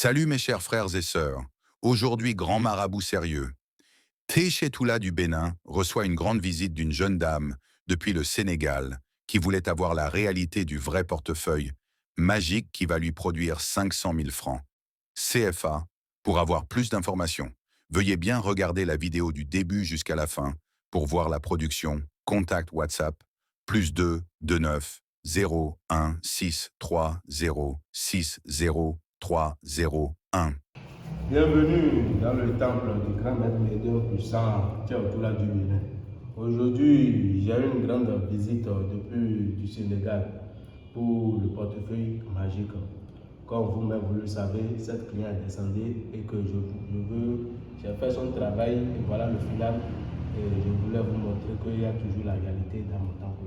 Salut mes chers frères et sœurs. Aujourd'hui, grand marabout sérieux. Téchétoula du Bénin reçoit une grande visite d'une jeune dame depuis le Sénégal qui voulait avoir la réalité du vrai portefeuille magique qui va lui produire 500 000 francs. CFA, pour avoir plus d'informations, veuillez bien regarder la vidéo du début jusqu'à la fin pour voir la production. Contact WhatsApp +2 29 0 1 6 3 0 6 0 3 0 1. Bienvenue dans le temple du grand maître médium puissant Tchaotoula du Bénin. Aujourd'hui, j'ai une grande visite depuis du Sénégal pour le portefeuille magique. Comme vous-même vous le savez, cette cliente est descendue et que j'ai fait son travail et voilà le final. Et je voulais vous montrer qu'il y a toujours la réalité dans mon temple.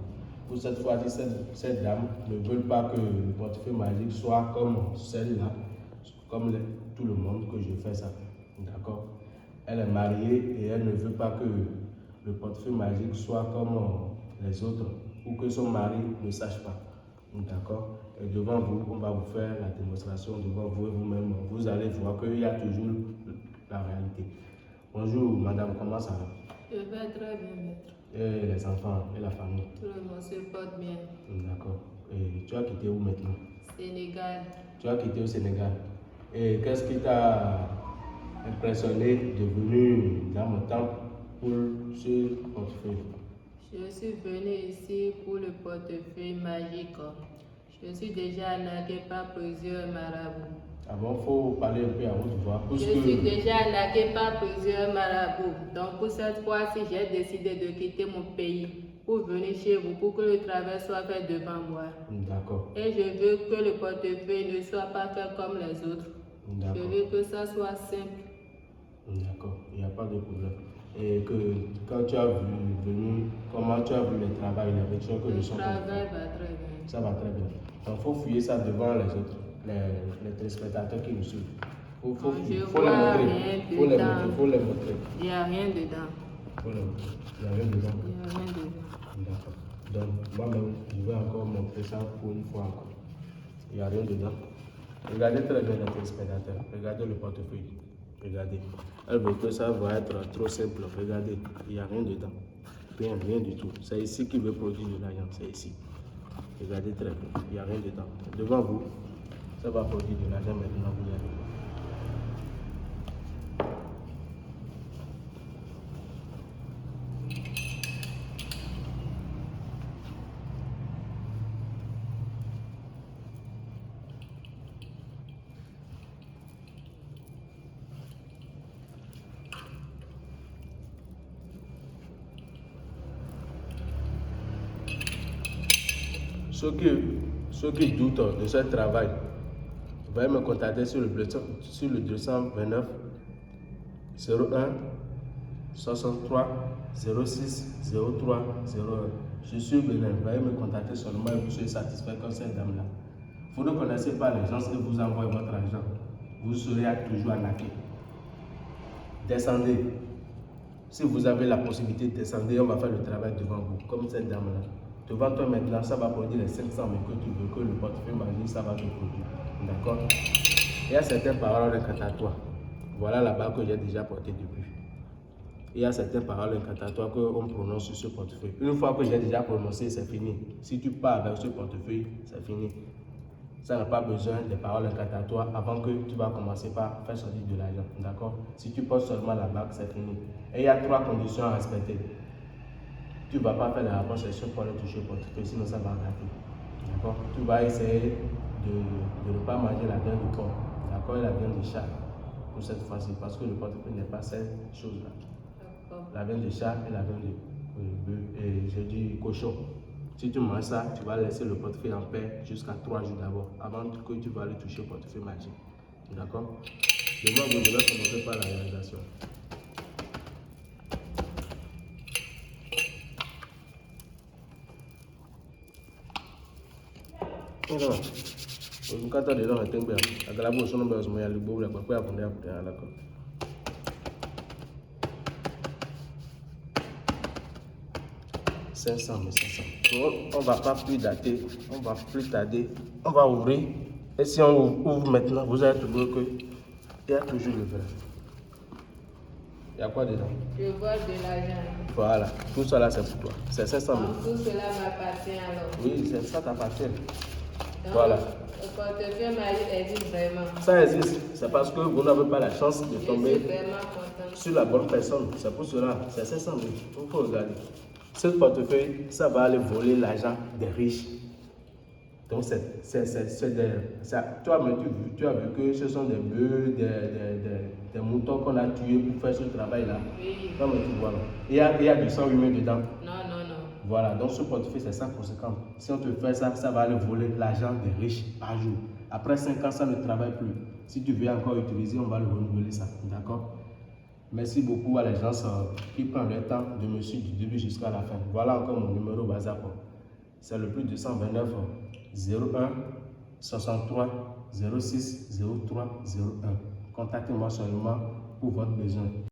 Pour cette fois-ci, cette dame ne veut pas que le portefeuille magique soit comme celle-là, comme tout le monde que je fais ça. D'accord? Elle est mariée et elle ne veut pas que le portefeuille magique soit comme les autres ou que son mari ne sache pas. D'accord? Et devant vous, on va vous faire la démonstration devant vous et vous-même. Vous allez voir qu'il y a toujours la réalité. Bonjour madame, comment ça va? Je vais très bien, maître. Et les enfants et la famille? Tout le monde se porte bien. D'accord. Et tu as quitté où maintenant? Sénégal. Tu as quitté au Sénégal. Et qu'est-ce qui t'a impressionné de venir dans mon temple pour ce portefeuille? Je suis venue ici pour le portefeuille magique. Je suis déjà arnaqué par plusieurs marabouts. Ah bon, il faut parler un peu à haute voix. Je suis déjà arnaqué par plusieurs marabouts. Donc pour cette fois-ci, j'ai décidé de quitter mon pays pour venir chez vous pour que le travail soit fait devant moi. D'accord. Et je veux que le portefeuille ne soit pas fait comme les autres. Je veux que ça soit simple. D'accord, il n'y a pas de problème. Et que quand tu as venu, comment tu as vu le travail, les rituels que le sont travail va très bien. Ça va très bien. Donc il faut fouiller ça devant les autres, les téléspectateurs qui nous suivent. Il faut les montrer. Il faut les montrer. Il n'y a rien dedans. Il n'y a rien dedans. Il n'y a rien dedans. D'accord. Donc moi-même, je vais encore montrer ça pour une fois encore. Il n'y a rien dedans. Regardez très bien les téléspectateurs. Regardez le portefeuille. Regardez. Elle veut que ça va être trop simple. Regardez. Il n'y a rien dedans. Rien, rien du tout. C'est ici qu'il veut produire de l'argent. C'est ici. Regardez très bien. Il n'y a rien dedans. Devant vous, ça va produire de l'argent maintenant. Vous allez voir. Ceux qui doutent de ce travail, veuillez me contacter sur le 229 01 63 06 03 01. Je suis Bénin, veuillez me contacter seulement et vous serez satisfait comme cette dame-là. Vous ne connaissez pas les gens qui vous envoient votre argent. Vous serez toujours arnaqué. Descendez. Si vous avez la possibilité de descendre, on va faire le travail devant vous, comme cette dame-là. Devant toi maintenant, ça va produire les 500 000 que tu veux, que le portefeuille magique, ça va te produire. D'accord? Il y a certaines paroles incantatoires. Voilà la barre que j'ai déjà portée depuis. Il y a certaines paroles incantatoires qu'on prononce sur ce portefeuille. Une fois que j'ai déjà prononcé, c'est fini. Si tu pars avec ce portefeuille, c'est fini. Ça n'a pas besoin des paroles incantatoires avant que tu vas commencer par faire sortir de l'argent. D'accord? Si tu poses seulement la marque, c'est fini. Et il y a 3 conditions à respecter. Tu ne vas pas faire la reconstruction pour aller toucher au portefeuille, sinon ça va rater. D'accord? Tu vas essayer de ne pas manger la viande de porc. D'accord? Et la viande de chat pour cette fois-ci, parce que le portefeuille n'est pas cette chose-là. La viande de chat et la viande j'ai dit cochon. Si tu manges ça, tu vas laisser le portefeuille en paix jusqu'à 3 jours d'abord, avant que tu vas aller toucher au portefeuille magique. D'accord? Demain, vous devez commencer par la réalisation. Non. Kata de l'or est tombé. À la bouche, on a besoin de l'eau, la papa a fondé à la côte. « 500 mais 500. On va pas plus dater, on va plus tarder, on va ouvrir Et si on ouvre maintenant, vous allez trouver qu'il y a toujours le vrai. Il y a quoi dedans? Je vois de l'argent. Voilà, tout ça là c'est pour toi. C'est 500 000. Donc tout cela m'appartient alors. Oui, ça t'appartient. Donc, Voilà. le portefeuille magique existe vraiment. Ça existe. C'est parce que vous n'avez pas la chance de Je suis tomber vraiment contente. sur la bonne personne. C'est pour cela. C'est 500 000. Il faut regarder. Ce portefeuille, ça va aller voler l'argent des riches. Donc, tu as vu que ce sont des bœufs, des moutons qu'on a tués pour faire ce travail-là. Oui. Comme tu vois là. Il y a du sang humain dedans. Non, non, non. Voilà, donc ce portefeuille, c'est ça conséquent. Si on te fait ça, ça va aller voler l'argent des riches par jour. Après 5 ans, ça ne travaille plus. Si tu veux encore utiliser, on va le renouveler ça. D'accord? Merci beaucoup à les gens qui prennent le temps de me suivre du début jusqu'à la fin. Voilà encore mon numéro WhatsApp. C'est le plus 229 01 63 06 03 01. Contactez-moi seulement pour votre besoin.